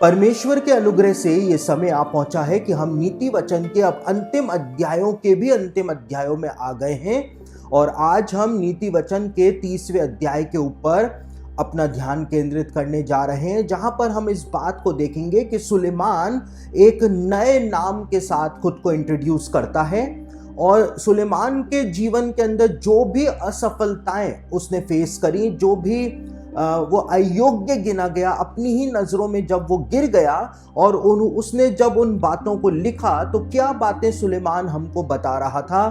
परमेश्वर के अनुग्रह से ये समय आ पहुंचा है कि हम नीति वचन के अब अंतिम अध्यायों के भी अंतिम अध्यायों में आ गए हैं और आज हम नीति वचन के 30वें अध्याय के ऊपर अपना ध्यान केंद्रित करने जा रहे हैं, जहां पर हम इस बात को देखेंगे कि सुलेमान एक नए नाम के साथ खुद को इंट्रोड्यूस करता है और सुलेमान के जीवन के अंदर जो भी असफलताएं उसने फेस करी, जो भी वो अयोग्य गिना गया अपनी ही नजरों में, जब वो गिर गया और उसने जब उन बातों को लिखा तो क्या बातें सुलेमान हमको बता रहा था,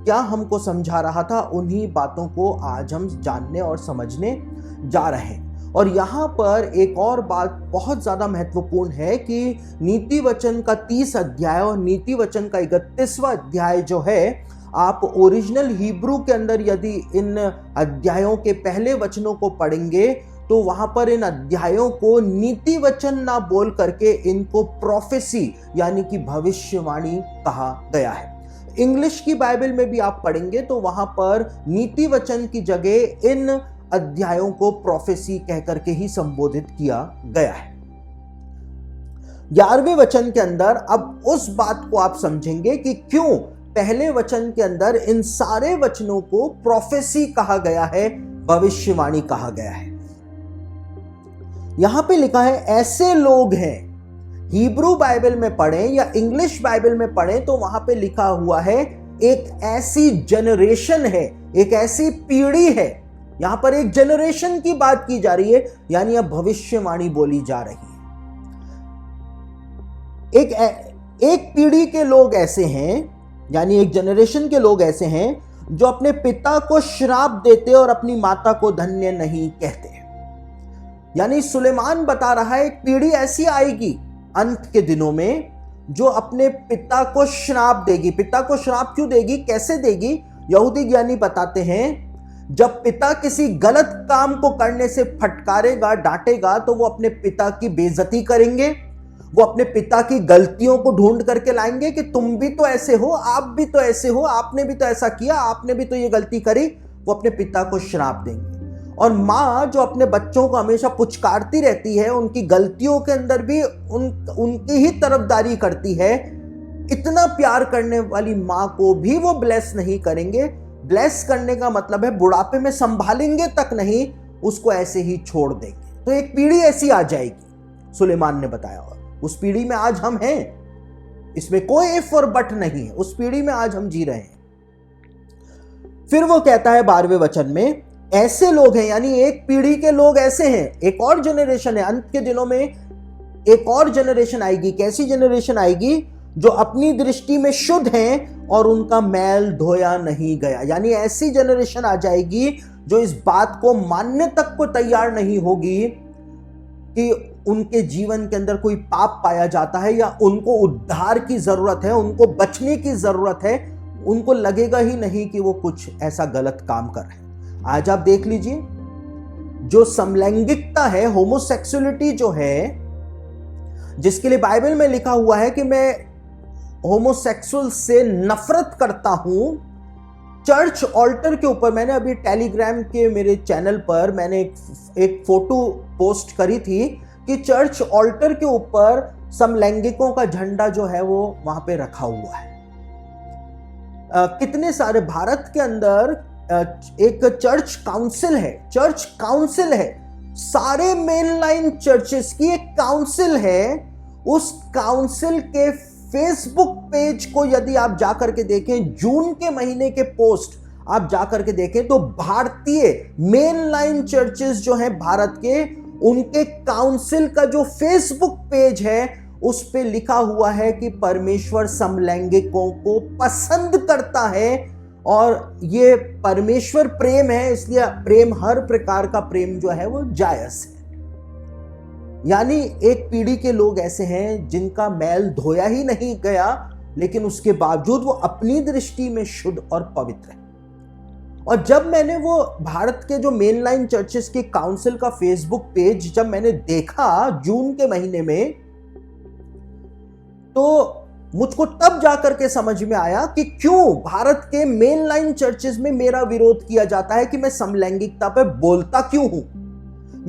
क्या हमको समझा रहा था, उन्हीं बातों को आज हम जानने और समझने जा रहे हैं। और यहाँ पर एक और बात बहुत ज्यादा महत्वपूर्ण है कि नीति वचन का 30 अध्याय और नीति वचन का 31वां अध्याय जो है, आप ओरिजिनल हिब्रू के अंदर यदि इन अध्यायों के पहले वचनों को पढ़ेंगे तो वहां पर इन अध्यायों को नीति वचन ना बोल करके इनको प्रोफेसी यानी कि भविष्यवाणी कहा गया है। इंग्लिश की बाइबल में भी आप पढ़ेंगे तो वहां पर नीति वचन की जगह इन अध्यायों को प्रोफेसी कह करके ही संबोधित किया गया है। 11वें वचन के अंदर अब उस बात को आप समझेंगे कि क्यों पहले वचन के अंदर इन सारे वचनों को प्रोफेसी कहा गया है, भविष्यवाणी कहा गया है। यहां पे लिखा है ऐसे लोग हैं। हिब्रू बाइबल में पढ़ें या इंग्लिश बाइबल में पढ़ें तो वहां पे लिखा हुआ है एक ऐसी जनरेशन है, एक ऐसी पीढ़ी है। यहां पर एक जनरेशन की बात की जा रही है, यानी अब भविष्यवाणी बोली जा रही है। एक पीढ़ी के लोग ऐसे हैं, यानी एक जनरेशन के लोग ऐसे हैं जो अपने पिता को श्राप देते और अपनी माता को धन्य नहीं कहते। यानी सुलेमान बता रहा है एक पीढ़ी ऐसी आएगी अंत के दिनों में जो अपने पिता को श्राप देगी। पिता को श्राप क्यों देगी, कैसे देगी? यहूदी ज्ञानी बताते हैं जब पिता किसी गलत काम को करने से फटकारेगा, डांटेगा, तो वो अपने पिता की बेइज्जती करेंगे, वो अपने पिता की गलतियों को ढूंढ करके लाएंगे कि तुम भी तो ऐसे हो, आप भी तो ऐसे हो, आपने भी तो ऐसा किया, आपने भी तो ये गलती करी। वो अपने पिता को श्राप देंगे। और माँ जो अपने बच्चों को हमेशा पुचकारती रहती है, उनकी गलतियों के अंदर भी उनकी ही तरफदारी करती है, इतना प्यार करने वाली माँ को भी वो ब्लेस नहीं करेंगे। ब्लेस करने का मतलब है बुढ़ापे में संभालेंगे तक नहीं, उसको ऐसे ही छोड़ देंगे। तो एक पीढ़ी ऐसी आ जाएगी, सुलेमान ने बताया। और उस पीढ़ी में आज हम हैं, इसमें कोई इफ और बट नहीं है, उस पीढ़ी में आज हम जी रहे हैं। फिर वो कहता है 12वें वचन में ऐसे लोग हैं, यानी एक पीढ़ी के लोग ऐसे हैं, एक और जनरेशन है। अंत के दिनों में एक और जनरेशन आएगी। कैसी जनरेशन आएगी? जो अपनी दृष्टि में शुद्ध हैं और उनका मैल धोया नहीं गया। यानी ऐसी जनरेशन आ जाएगी जो इस बात को मानने तक को तैयार नहीं होगी कि उनके जीवन के अंदर कोई पाप पाया जाता है या उनको उद्धार की जरूरत है, उनको बचने की जरूरत है। उनको लगेगा ही नहीं कि वो कुछ ऐसा गलत काम कर रहे हैं। आज आप देख लीजिए, जो समलैंगिकता है, होमोसेक्सुअलिटी जो है, जिसके लिए बाइबल में लिखा हुआ है कि मैं होमोसेक्सुअल से नफरत करता हूं, चर्च ऑल्टर के ऊपर मैंने अभी टेलीग्राम के मेरे चैनल पर मैंने एक फोटो पोस्ट करी थी कि चर्च ऑल्टर के ऊपर समलैंगिकों का झंडा जो है वो वहां पे रखा हुआ है। कितने सारे भारत के अंदर एक चर्च काउंसिल है, सारे मेनलाइन चर्चेस की एक काउंसिल है। उस काउंसिल के फेसबुक पेज को यदि आप जाकर के देखें, जून के महीने के पोस्ट आप जाकर के देखें तो भारतीय मेनलाइन चर्चेस जो हैं भारत के, उनके काउंसिल का जो फेसबुक पेज है उस पे लिखा हुआ है कि परमेश्वर समलैंगिकों को पसंद करता है और ये परमेश्वर प्रेम है, इसलिए प्रेम, हर प्रकार का प्रेम जो है वो जायज है। यानी एक पीढ़ी के लोग ऐसे हैं जिनका मैल धोया ही नहीं गया, लेकिन उसके बावजूद वो अपनी दृष्टि में शुद्ध और पवित्र है। और जब मैंने वो भारत के जो मेनलाइन चर्चेस के काउंसिल का फेसबुक पेज जब मैंने देखा जून के महीने में, तो मुझको तब जाकर के समझ में आया कि क्यों भारत के मेनलाइन चर्चेस में मेरा विरोध किया जाता है कि मैं समलैंगिकता पे बोलता क्यों हूं।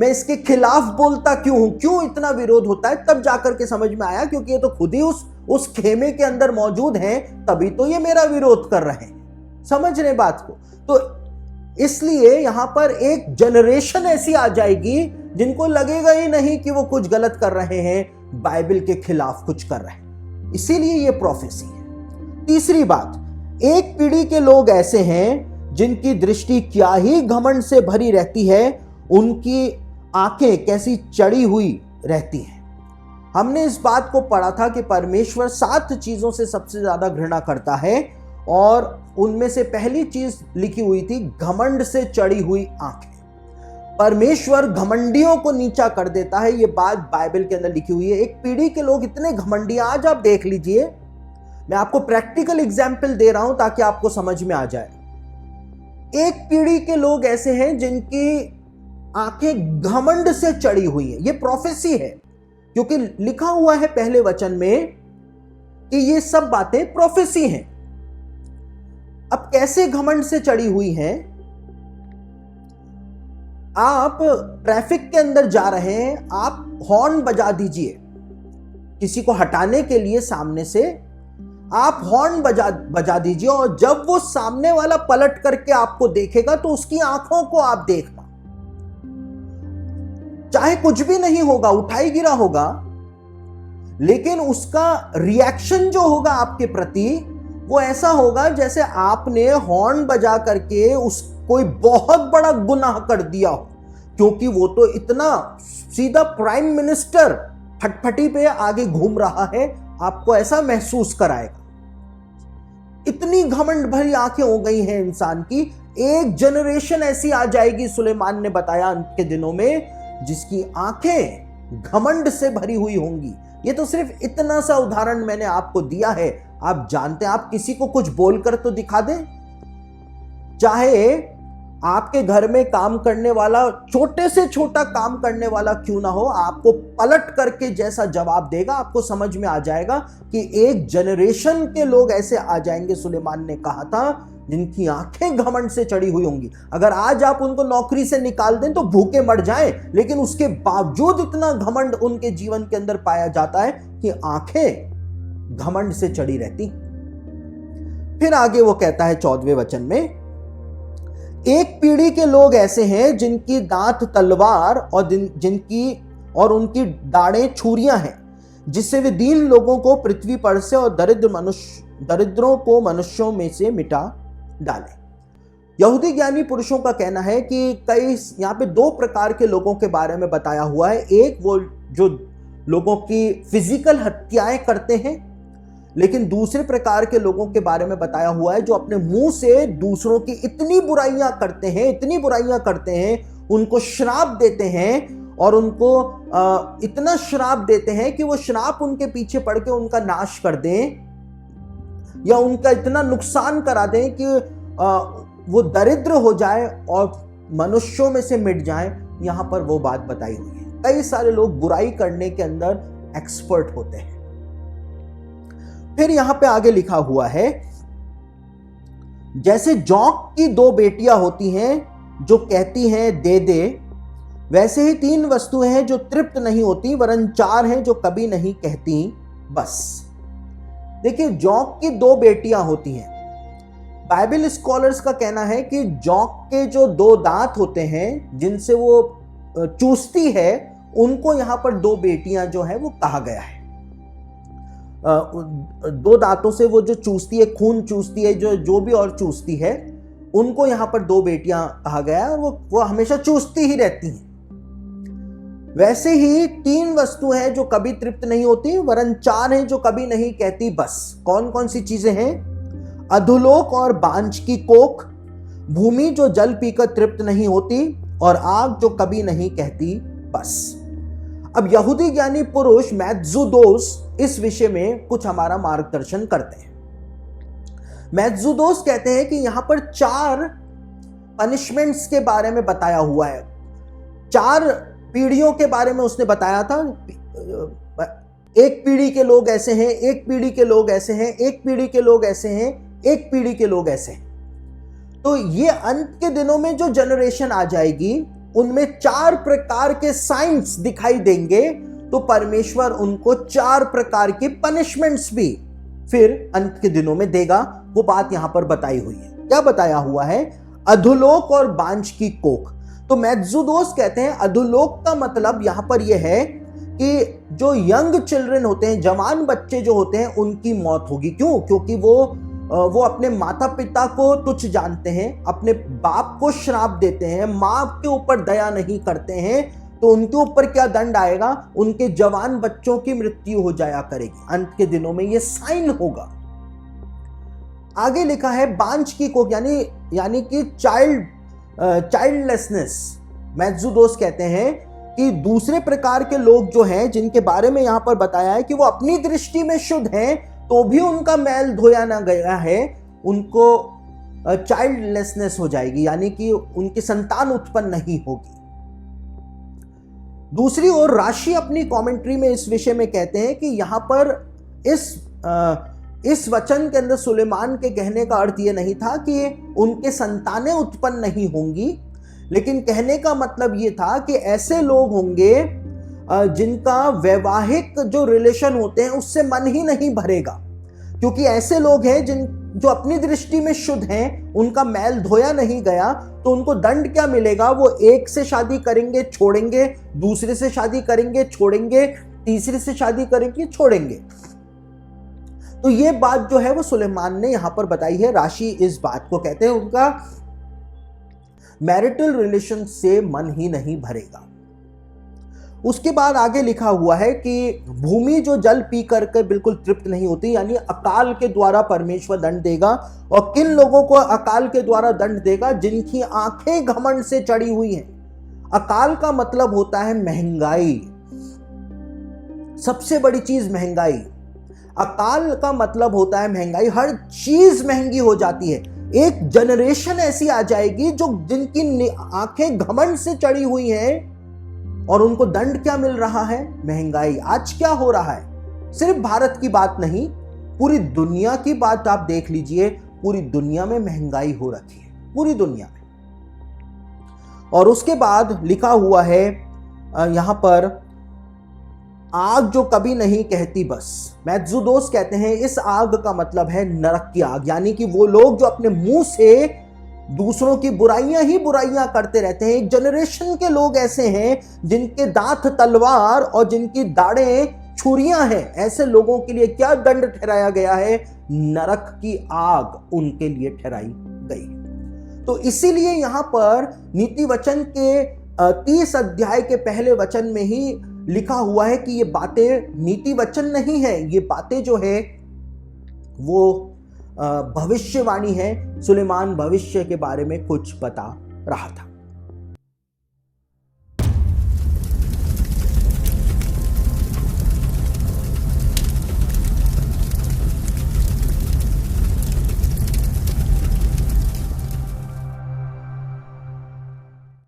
मैं इसके खिलाफ बोलता क्यों हूं, क्यों इतना विरोध होता है, तब जाकर के समझ में आया क्योंकि ये तो खुद ही उस खेमे के अंदर मौजूद हैं, तभी तो ये मेरा विरोध कर रहे हैं। समझ रहे बात को? तो इसलिए यहां पर एक जनरेशन ऐसी आ जाएगी जिनको लगेगा ही नहीं कि वो कुछ गलत कर रहे हैं, बाइबल के खिलाफ कुछ कर रहे हैं। इसीलिए ये प्रोफेसी है। तीसरी बात, एक पीढ़ी के लोग ऐसे हैं जिनकी दृष्टि क्या ही घमंड से भरी रहती है, उनकी आंखें कैसी चढ़ी हुई रहती हैं। हमने इस बात को पढ़ा था कि परमेश्वर 7 चीजों से सबसे ज्यादा घृणा करता है और उनमें से पहली चीज लिखी हुई थी घमंड से चढ़ी हुई आंखें। परमेश्वर घमंडियों को नीचा कर देता है, यह बात बाइबल के अंदर लिखी हुई है। एक पीढ़ी के लोग इतने घमंडी, आज आप देख लीजिए, मैं आपको प्रैक्टिकल एग्जाम्पल दे रहा हूं ताकि आपको समझ में आ जाए। एक पीढ़ी के लोग ऐसे हैं जिनकी आंखें घमंड से चढ़ी हुई है। यह प्रोफेसी है क्योंकि लिखा हुआ है पहले वचन में कि ये सब बातें प्रोफेसी हैं। अब कैसे घमंड से चढ़ी हुई हैं? आप ट्रैफिक के अंदर जा रहे हैं, आप हॉर्न बजा दीजिए किसी को हटाने के लिए, सामने से आप हॉर्न बजा दीजिए और जब वो सामने वाला पलट करके आपको देखेगा तो उसकी आंखों को आप देखना, चाहे कुछ भी नहीं होगा, उठाई गिरा होगा, लेकिन उसका रिएक्शन जो होगा आपके प्रति वो ऐसा होगा जैसे आपने हॉर्न बजा करके उस कोई बहुत बड़ा गुनाह कर दिया हो, क्योंकि वो तो इतना सीधा प्राइम मिनिस्टर फटफटी पे आगे घूम रहा है, आपको ऐसा महसूस कराएगा। इतनी घमंड भरी आंखें हो गई हैं इंसान की। एक जनरेशन ऐसी आ जाएगी, सुलेमान ने बताया अंत के दिनों में, जिसकी आंखें घमंड से भरी हुई होंगी। ये तो सिर्फ इतना सा उदाहरण मैंने आपको दिया है। आप जानते हैं, आप किसी को कुछ बोलकर तो दिखा दें, चाहे आपके घर में काम करने वाला, छोटे से छोटा काम करने वाला क्यों ना हो, आपको पलट करके जैसा जवाब देगा, आपको समझ में आ जाएगा कि एक जनरेशन के लोग ऐसे आ जाएंगे, सुलेमान ने कहा था, जिनकी आंखें घमंड से चढ़ी हुई होंगी। अगर आज आप उनको नौकरी से निकाल दें तो भूखे मर जाएं, लेकिन उसके बावजूद इतना घमंड उनके जीवन के अंदर पाया जाता है कि आंखें घमंड से चढ़ी रहती। फिर आगे वो कहता है 14वें वचन में, एक पीढ़ी के लोग ऐसे हैं जिनकी दांत तलवार और उनकी दाढ़ें छुरियां हैं, जिससे वे दीन लोगों को पृथ्वी पर से और दरिद्रों को मनुष्यों में से मिटा डाले। यहूदी ज्ञानी पुरुषों का कहना है कि कई यहाँ पे 2 प्रकार के लोगों के बारे में बताया हुआ है। एक वो जो लोगों की फिजिकल हत्याएं करते हैं, लेकिन दूसरे प्रकार के लोगों के बारे में बताया हुआ है जो अपने मुंह से दूसरों की इतनी बुराइयां करते हैं, उनको श्राप देते हैं और उनको इतना श्राप देते हैं कि वो श्राप उनके पीछे पड़ के उनका नाश कर दें या उनका इतना नुकसान करा दें कि वो दरिद्र हो जाए और मनुष्यों में से मिट जाए। यहां पर वो बात बताई हुई है। कई सारे लोग बुराई करने के अंदर एक्सपर्ट होते हैं। फिर यहां पे आगे लिखा हुआ है, जैसे जौक की 2 बेटियां होती हैं जो कहती हैं दे दे, वैसे ही 3 वस्तुएं हैं जो तृप्त नहीं होती, वरन 4 हैं जो कभी नहीं कहती बस। देखिए, जौक की 2 बेटियां होती हैं। बाइबल स्कॉलर्स का कहना है कि जौक के जो 2 दांत होते हैं जिनसे वो चूसती है, उनको यहां पर 2 बेटियां जो है वो कहा गया है। 2 दांतों से वो जो चूसती है, खून चूसती है, जो भी और चूसती है, उनको यहां पर 2 बेटियां कहा गया है और वो हमेशा चूसती ही रहती हैं। वैसे ही 3 वस्तु हैं जो कभी तृप्त नहीं होती, वरन 4 हैं जो कभी नहीं कहती बस। कौन कौन सी चीजें हैं? अधोलोक और बांझ की कोख, भूमि जो जल पीकर तृप्त नहीं होती, और आग जो कभी नहीं कहती बस। अब यहूदी ज्ञानी पुरुष मैथ्सूदोस इस विषय में कुछ हमारा मार्गदर्शन करते हैं। मैथ्सूदोस कहते हैं कि यहां पर 4 पनिशमेंट्स के बारे में बताया हुआ है। 4 पीढ़ियों के बारे में उसने बताया था। एक पीढ़ी के लोग ऐसे हैं, एक पीढ़ी के लोग ऐसे हैं, एक पीढ़ी के लोग ऐसे हैं, एक पीढ़ी के लोग ऐसे हैं। तो ये अंत के दिनों में जो जनरेशन आ जाएगी, उनमें 4 प्रकार के साइंस दिखाई देंगे, तो परमेश्वर उनको 4 प्रकार की पनिशमेंट्स भी फिर अंत के दिनों में देगा। वो बात यहां पर बताई हुई है। क्या बताया हुआ है? अधोलोक और बांझ की कोख। तो मैथ्सूदोस कहते हैं अधोलोक का मतलब यहां पर यह है कि जो यंग चिल्ड्रन होते हैं, जवान बच्चे जो होते हैं, उनकी मौत होगी। क्यों? क्योंकि वो अपने माता पिता को तुच्छ जानते हैं, अपने बाप को श्राप देते हैं, माँ के ऊपर दया नहीं करते हैं, तो उनके ऊपर क्या दंड आएगा? उनके जवान बच्चों की मृत्यु हो जाया करेगी। अंत के दिनों में ये साइन होगा। आगे लिखा है बांझ की कोख, यानी कि चाइल्डलेसनेस। मैथ्सूदोस कहते हैं कि दूसरे प्रकार के लोग जो हैं, जिनके बारे में यहां पर बताया है कि वो अपनी दृष्टि में शुद्ध हैं, तो भी उनका मैल धोया ना गया है, उनको चाइल्डलेसनेस हो जाएगी, यानी कि उनकी संतान उत्पन्न नहीं होगी। दूसरी ओर राशि अपनी कमेंट्री में इस विषय में कहते हैं कि यहां पर इस वचन के अंदर सुलेमान के कहने का अर्थ यह नहीं था कि उनके संतानें उत्पन्न नहीं होंगी, लेकिन कहने का मतलब यह था कि ऐसे लोग होंगे जिनका वैवाहिक जो रिलेशन होते हैं उससे मन ही नहीं भरेगा, क्योंकि ऐसे लोग हैं जो अपनी दृष्टि में शुद्ध हैं, उनका मैल धोया नहीं गया, तो उनको दंड क्या मिलेगा? वो एक से शादी करेंगे, छोड़ेंगे, दूसरे से शादी करेंगे, छोड़ेंगे, तीसरे से शादी करेंगे, छोड़ेंगे। तो ये बात जो है वो सुलेमान ने यहां पर बताई है। राशि इस बात को कहते हैं उनका मैरिटल रिलेशन से मन ही नहीं भरेगा। उसके बाद आगे लिखा हुआ है कि भूमि जो जल पी करके बिल्कुल तृप्त नहीं होती, यानी अकाल के द्वारा परमेश्वर दंड देगा। और किन लोगों को अकाल के द्वारा दंड देगा? जिनकी आंखें घमंड से चढ़ी हुई हैं। अकाल का मतलब होता है महंगाई, सबसे बड़ी चीज महंगाई। अकाल का मतलब होता है महंगाई, हर चीज महंगी हो जाती है। एक जनरेशन ऐसी आ जाएगी जिनकी आंखें घमंड से चढ़ी हुई हैं, और उनको दंड क्या मिल रहा है? महंगाई। आज क्या हो रहा है? सिर्फ भारत की बात नहीं, पूरी दुनिया की बात आप देख लीजिए। पूरी दुनिया में महंगाई हो रखी है, पूरी दुनिया में। और उसके बाद लिखा हुआ है यहां पर आग जो कभी नहीं कहती बस। मैथ्सूदोस कहते हैं इस आग का मतलब है नरक की आग, यानी कि वो लोग जो अपने मुंह से दूसरों की बुराइयां ही बुराइयां करते रहते हैं। एक जनरेशन के लोग ऐसे हैं जिनके दांत तलवार और जिनकी दाढ़ें छुरियां हैं। ऐसे लोगों के लिए क्या दंड ठहराया गया है? नरक की आग उनके लिए ठहराई गई। तो इसीलिए यहां पर नीति वचन के 30 अध्याय के पहले वचन में ही लिखा हुआ है कि ये बातें नीति वचन नहीं है, ये बातें जो है वो भविष्यवाणी है। सुलेमान भविष्य के बारे में कुछ बता रहा था।